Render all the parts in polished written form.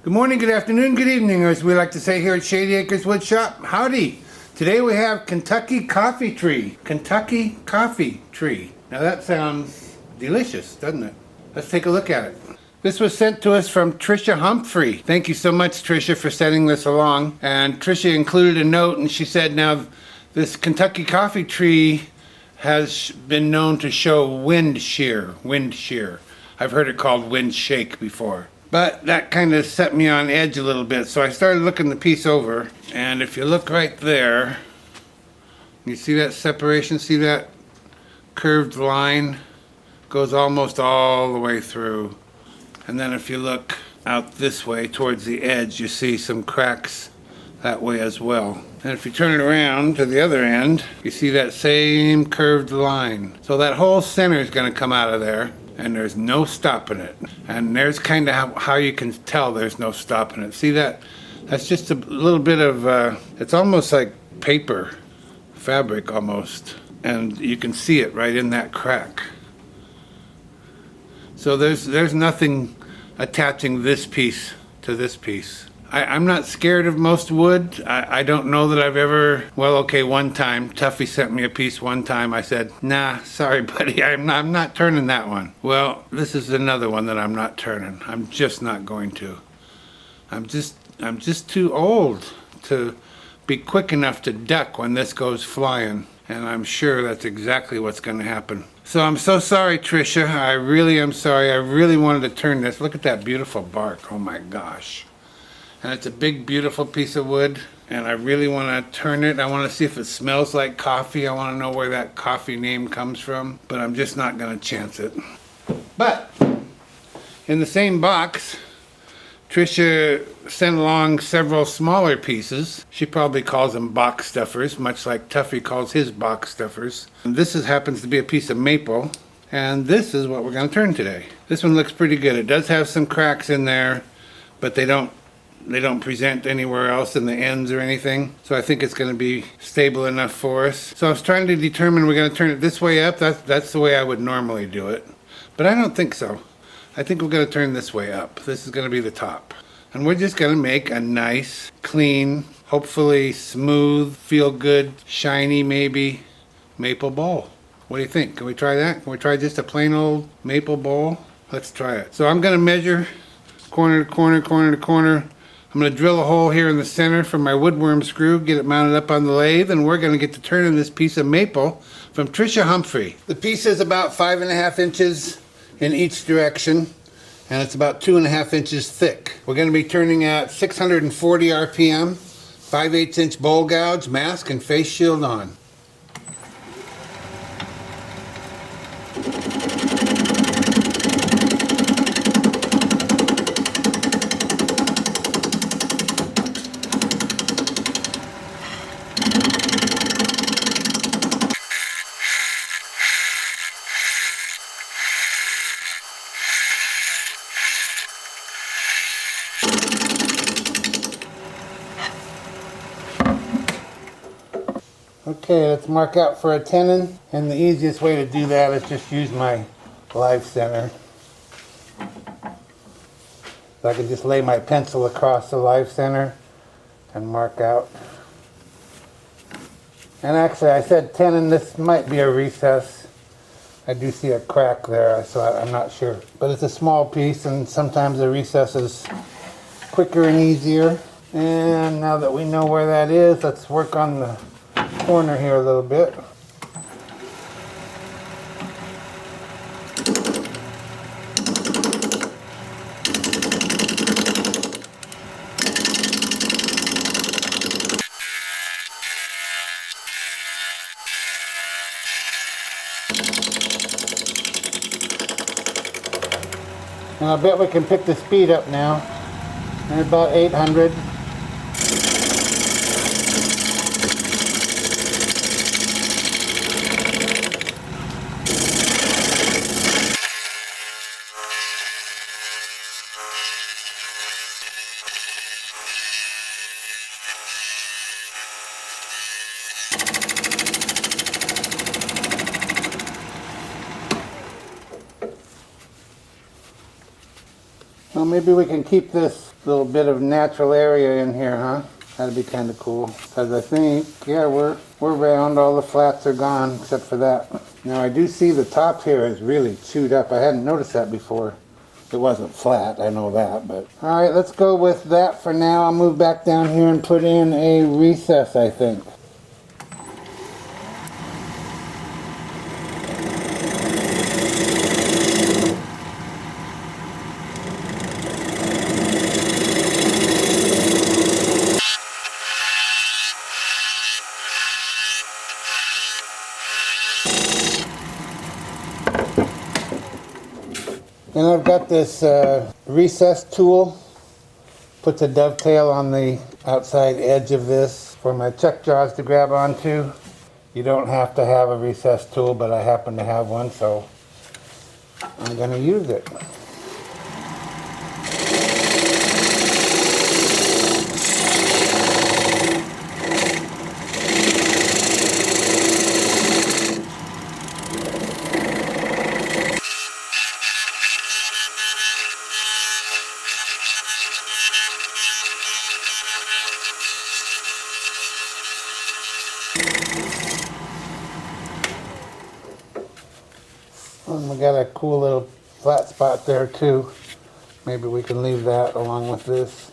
Good morning, good afternoon, good evening, or as we like to say here at Shady Acres Wood Shop, howdy. Today we have Kentucky Coffee Tree. Kentucky Coffee Tree. Now that sounds delicious, doesn't it? Let's take a look at it. This was sent to us from Tricia Humphrey. Thank you so much, Tricia, for sending this along. And Tricia included a note, and she said, now this Kentucky Coffee Tree has been known to show wind shear. I've heard it called wind shake before. But that kind of set me on edge a little bit, so I started looking the piece over. And if you look right there, you see that separation? See that curved line? Goes almost all the way through. And then if you look out this way towards the edge, you see some cracks that way as well. And if you turn it around to the other end, you see that same curved line. So that whole center is going to come out of there. And there's no stopping it. And there's kind of how you can tell there's no stopping it. See that? That's just a little bit of, it's almost like paper, fabric almost. And you can see it right in that crack. So there's nothing attaching this piece to this piece. I'm not scared of most wood. I don't know that I've ever, well, okay, one time, Tuffy sent me a piece one time. I said, nah, sorry, buddy, I'm not turning that one. Well, this is another one that I'm not turning. I'm just not going to. I'm just too old to be quick enough to duck when this goes flying. And I'm sure that's exactly what's going to happen. So I'm so sorry, Tricia. I really am sorry. I really wanted to turn this. Look at that beautiful bark. Oh my gosh. And it's a big, beautiful piece of wood, and I really want to turn it. I want to see if it smells like coffee. I want to know where that coffee name comes from, but I'm just not going to chance it. But in the same box, Tricia sent along several smaller pieces. She probably calls them box stuffers, much like Tuffy calls his box stuffers. And this happens to be a piece of maple, and this is what we're going to turn today. This one looks pretty good. It does have some cracks in there, but they don't present anywhere else in the ends or anything. So I think it's going to be stable enough for us. So I was trying to determine, we're going to turn it this way up. That's the way I would normally do it. But I don't think so. I think we're going to turn this way up. This is going to be the top. And we're just going to make a nice, clean, hopefully smooth, feel good, shiny maybe, maple bowl. What do you think? Can we try that? Can we try just a plain old maple bowl? Let's try it. So I'm going to measure corner to corner, corner to corner. I'm going to drill a hole here in the center for my woodworm screw, get it mounted up on the lathe, and we're going to get to turning this piece of maple from Tricia Humphrey. The piece is about 5.5 inches in each direction, and it's about 2.5 inches thick. We're going to be turning at 640 RPM, 5/8 inch bowl gouge, mask, and face shield on. Okay, let's mark out for a tenon, and the easiest way to do that is just use my live center. So I can just lay my pencil across the live center and mark out. And actually I said tenon, this might be a recess. I do see a crack there, so I'm not sure. But it's a small piece, and sometimes the recess is quicker and easier. And now that we know where that is, let's work on the corner here a little bit. And I bet we can pick the speed up now. At about 800. Well, maybe we can keep this little bit of natural area in here, huh? That'd be kind of cool. Because I think, yeah, we're round. All the flats are gone except for that. Now I do see the top here is really chewed up. I hadn't noticed that before. It wasn't flat, I know that, but... Alright, let's go with that for now. I'll move back down here and put in a recess, I think. And I've got this recess tool. Puts a dovetail on the outside edge of this for my chuck jaws to grab onto. You don't have to have a recess tool, but I happen to have one, so I'm going to use it. And we got a cool little flat spot there too. Maybe we can leave that along with this.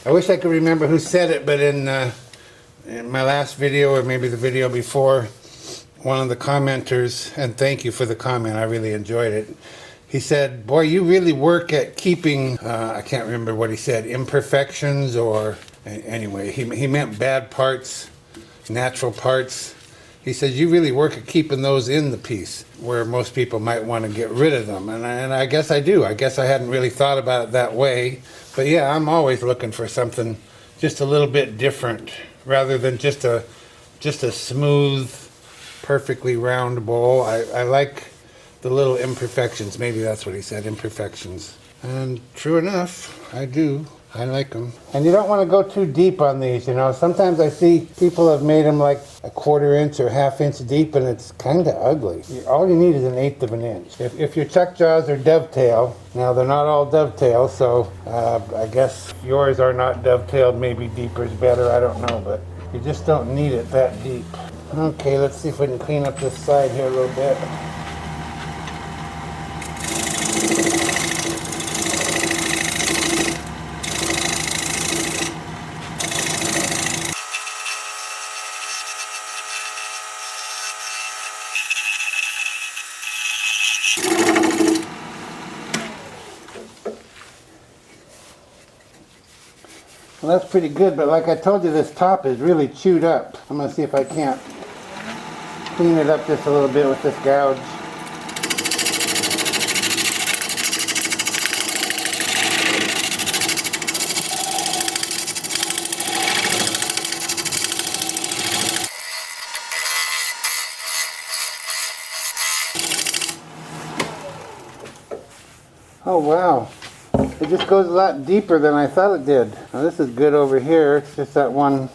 I wish I could remember who said it, but in my last video, or maybe the video before, one of the commenters, and thank you for the comment, I really enjoyed it. He said, boy, you really work at keeping, I can't remember what he said, imperfections, or anyway, he meant bad parts, natural parts. He said, you really work at keeping those in the piece, where most people might want to get rid of them. And I guess I do. I guess I hadn't really thought about it that way. But yeah, I'm always looking for something just a little bit different, rather than just a smooth, perfectly round bowl. I like the little imperfections. Maybe that's what he said, imperfections. And true enough, I do. I like them. And you don't want to go too deep on these, you know. Sometimes I see people have made them like a 1/4 inch or 1/2 inch deep, and it's kind of ugly. All you need is 1/8 of an inch. If your chuck jaws are dovetail, now they're not all dovetail, so I guess yours are not dovetailed. Maybe deeper is better, I don't know, but you just don't need it that deep. Okay, let's see if we can clean up this side here a little bit. Well, that's pretty good, but like I told you, this top is really chewed up. I'm going to see if I can't clean it up just a little bit with this gouge. Oh wow, it just goes a lot deeper than I thought it did. Now this is good over here, it's just that one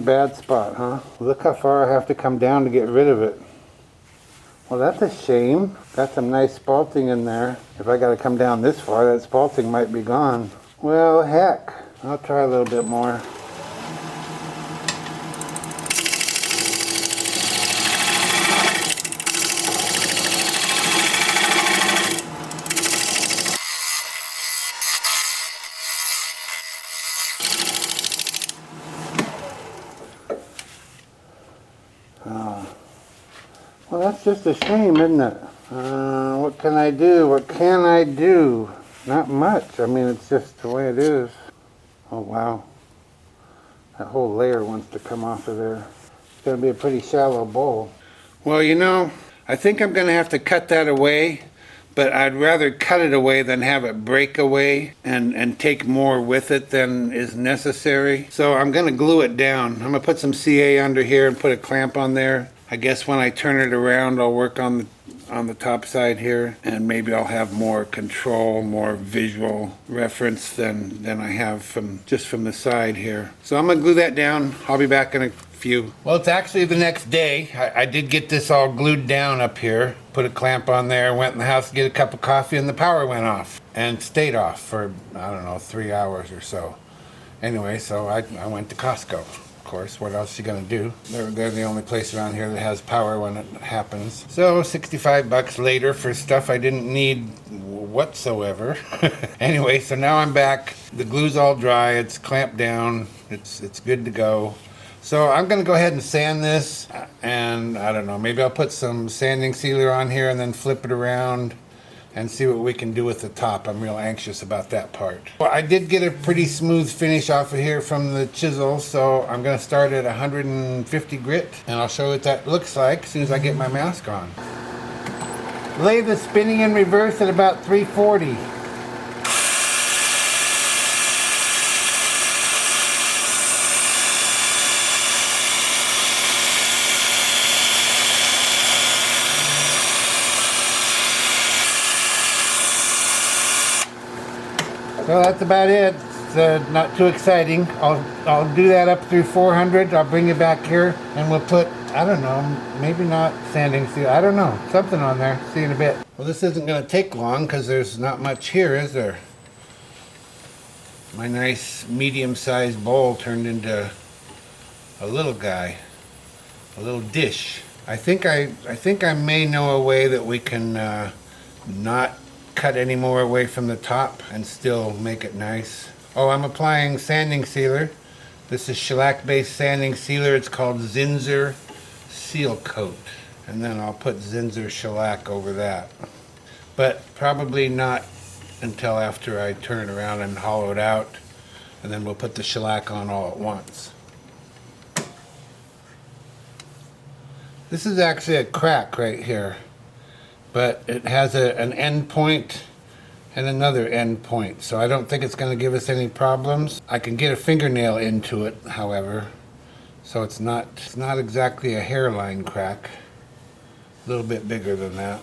bad spot, huh? Look how far I have to come down to get rid of it. Well, that's a shame. Got some nice spalting in there. If I got to come down this far, that spalting might be gone. Well, heck, I'll try a little bit more. Well, that's just a shame, isn't it? What can I do? What can I do? Not much. I mean, it's just the way it is. Oh, wow. That whole layer wants to come off of there. It's going to be a pretty shallow bowl. Well, you know, I think I'm going to have to cut that away, but I'd rather cut it away than have it break away and take more with it than is necessary. So I'm going to glue it down. I'm going to put some CA under here and put a clamp on there. I guess when I turn it around, I'll work on the top side here, and maybe I'll have more control, more visual reference than I have from the side here. So I'm gonna glue that down. I'll be back in a few. Well, it's actually the next day. I did get this all glued down up here, put a clamp on there, went in the house to get a cup of coffee, and the power went off. and stayed off for, I don't know, 3 hours or so. Anyway, so I went to Costco. Of course, what else are you gonna do? They're the only place around here that has power when it happens. So 65 bucks later for stuff I didn't need whatsoever. Anyway, so now I'm back. The glue's all dry, it's clamped down, it's good to go. So I'm gonna go ahead and sand this, and I don't know, maybe I'll put some sanding sealer on here and then flip it around and see what we can do with the top. I'm real anxious about that part. Well, I did get a pretty smooth finish off of here from the chisel, so I'm gonna start at 150 grit, and I'll show you what that looks like as soon as I get my mask on. Lathe is spinning in reverse at about 340. So that's about it. It's not too exciting. I'll do that up through 400. I'll bring it back here and we'll put, I don't know, maybe not sanding seal. I don't know, something on there. See you in a bit. Well, this isn't going to take long because there's not much here, is there? My nice medium-sized bowl turned into a little guy, a little dish. I think I may know a way that we can not cut any more away from the top and still make it nice. Oh, I'm applying sanding sealer. This is shellac based sanding sealer. It's called Zinsser Seal Coat. And then I'll put Zinsser shellac over that. But probably not until after I turn it around and hollow it out. And then we'll put the shellac on all at once. This is actually a crack right here, but it has an end point and another end point, so I don't think it's going to give us any problems. I can get a fingernail into it, however, so it's not exactly a hairline crack. A little bit bigger than that.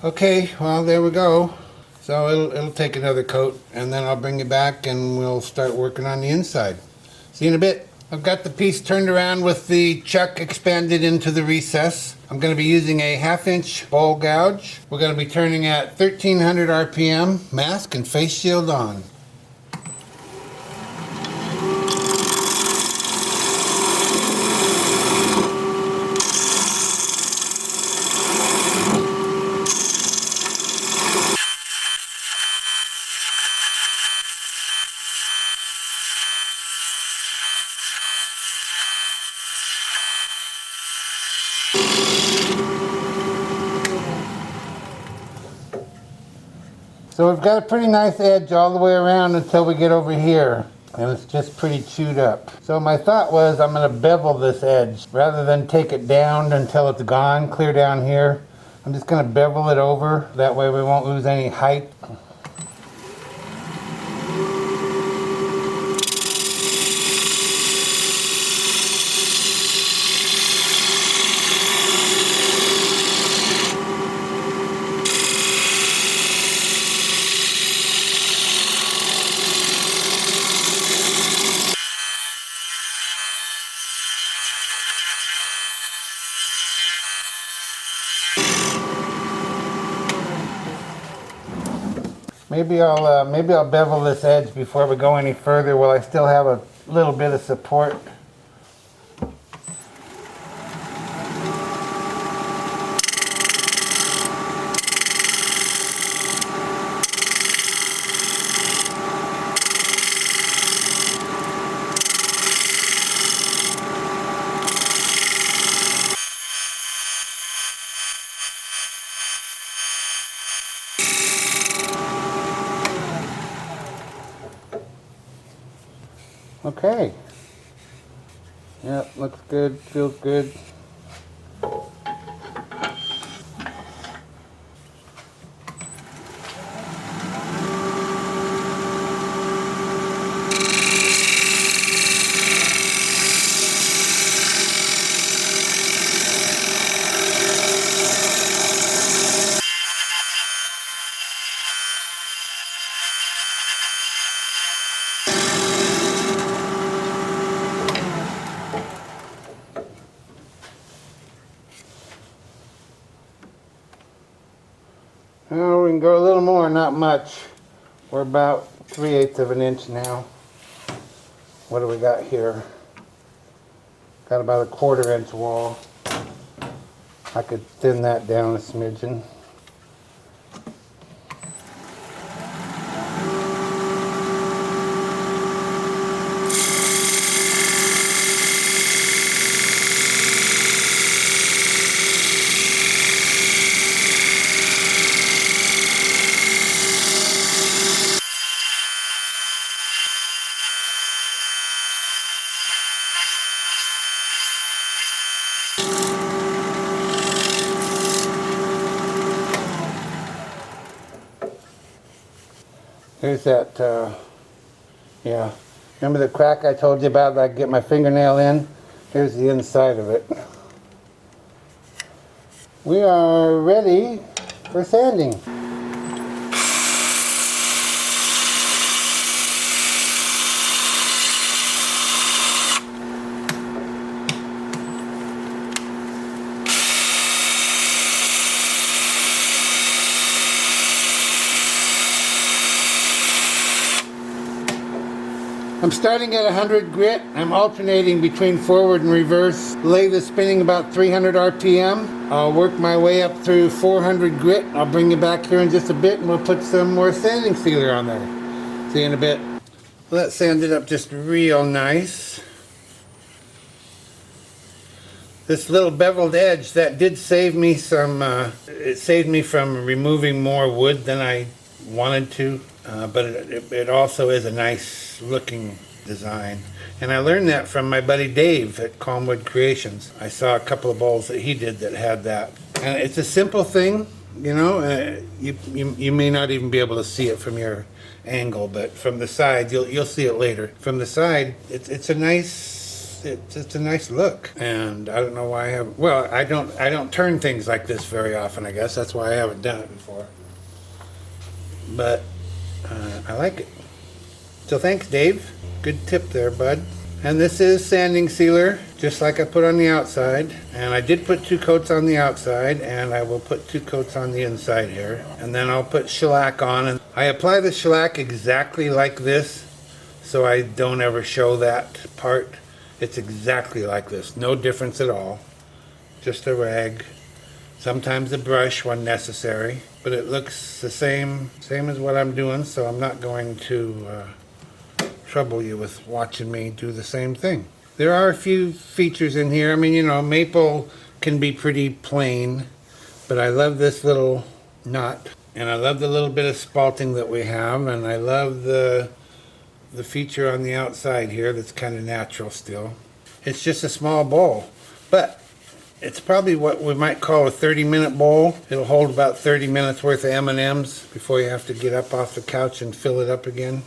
Okay, well, there we go. So it'll take another coat, and then I'll bring it back and we'll start working on the inside. See you in a bit. I've got the piece turned around with the chuck expanded into the recess. I'm going to be using a 1/2-inch bowl gouge. We're going to be turning at 1300 RPM, mask and face shield on. So we've got a pretty nice edge all the way around until we get over here, and it's just pretty chewed up. So my thought was I'm going to bevel this edge rather than take it down until it's gone, clear down here. I'm just going to bevel it over, that way we won't lose any height. Maybe I'll bevel this edge before we go any further while I still have a little bit of support. Okay. Yep, looks good, feels good. Well, we can go a little more, not much. We're about 3/8 of an inch now. What do we got here? Got about a 1/4 inch wall. I could thin that down a smidgen. Here's that, yeah. Remember the crack I told you about that I could get my fingernail in? Here's the inside of it. We are ready for sanding. I'm starting at 100 grit. I'm alternating between forward and reverse. Lathe is spinning about 300 RPM. I'll work my way up through 400 grit. I'll bring you back here in just a bit and we'll put some more sanding sealer on there. See you in a bit. Well, that sanded up just real nice. This little beveled edge, that did save me some, it saved me from removing more wood than I wanted to. But it also is a nice looking design. And I learned that from my buddy Dave at Calmwood Creations. I saw a couple of bowls that he did that had that. And it's a simple thing, you know, you may not even be able to see it from your angle, but from the side, you'll see it later. From the side, it's a nice look. And I don't know why I haven't, well, I don't turn things like this very often, I guess. That's why I haven't done it before. But I like it. So thanks, Dave. Good tip there, bud. And this is sanding sealer, just like I put on the outside. And I did put 2 coats on the outside, and I will put 2 coats on the inside here. And then I'll put shellac on. And I apply the shellac exactly like this, so I don't ever show that part. It's exactly like this. No difference at all. Just a rag. Sometimes a brush when necessary, but it looks the same as what I'm doing, so I'm not going to trouble you with watching me do the same thing. There are a few features in here. I mean, you know, maple can be pretty plain, but I love this little knot, and I love the little bit of spalting that we have, and I love the feature on the outside here that's kind of natural still. It's just a small bowl, but it's probably what we might call a 30-minute bowl. It'll hold about 30 minutes worth of M&Ms before you have to get up off the couch and fill it up again.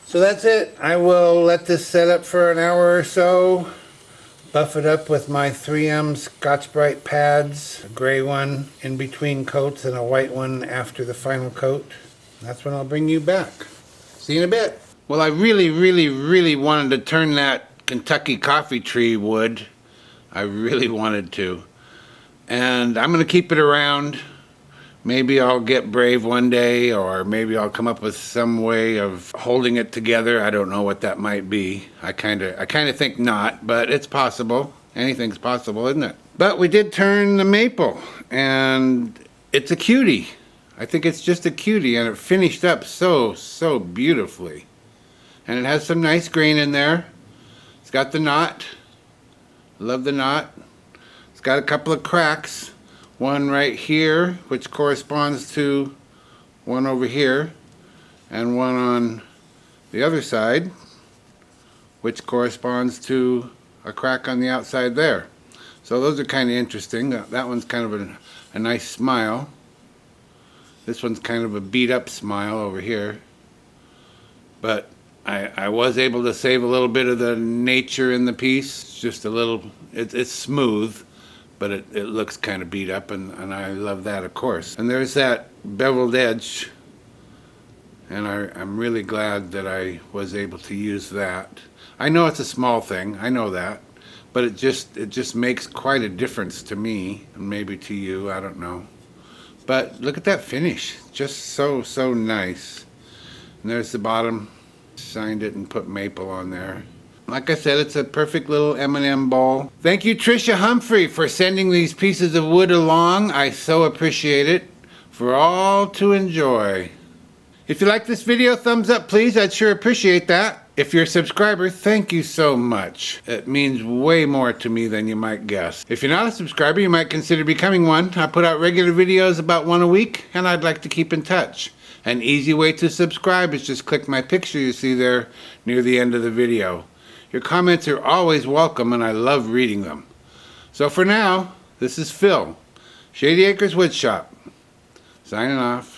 So that's it. I will let this set up for an hour or so. Buff it up with my 3M Scotch Brite pads. A gray one in between coats and a white one after the final coat. That's when I'll bring you back. See you in a bit. Well, I really wanted to turn that Kentucky coffee tree wood. I really wanted to. And I'm going to keep it around. Maybe I'll get brave one day, or maybe I'll come up with some way of holding it together. I don't know what that might be. I kind of think not, but it's possible. Anything's possible, isn't it? But we did turn the maple, and it's a cutie. I think it's just a cutie, and it finished up so beautifully. And it has some nice grain in there. It's got the knot. Love the knot. It's got a couple of cracks. One right here, which corresponds to one over here, and one on the other side, which corresponds to a crack on the outside there. So those are kind of interesting. That one's kind of a nice smile. This one's kind of a beat up smile over here. But I was able to save a little bit of the nature in the piece. Just a little, it's smooth, but it looks kind of beat up, and I love that, of course. And there's that beveled edge, and I'm really glad that I was able to use that. I know it's a small thing, I know that, but it just makes quite a difference to me, and maybe to you, I don't know. But look at that finish, just so nice. And there's the bottom. Signed it and put maple on there. Like I said, it's a perfect little M&M bowl. Thank you, Tricia Humphrey, for sending these pieces of wood along. I so appreciate it. For all to enjoy. If you like this video, thumbs up please. I'd sure appreciate that. If you're a subscriber, thank you so much. It means way more to me than you might guess. If you're not a subscriber, you might consider becoming one. I put out regular videos about one a week, and I'd like to keep in touch. An easy way to subscribe is just click my picture you see there near the end of the video. Your comments are always welcome, and I love reading them. So for now, this is Phil, Shady Acres Woodshop, signing off.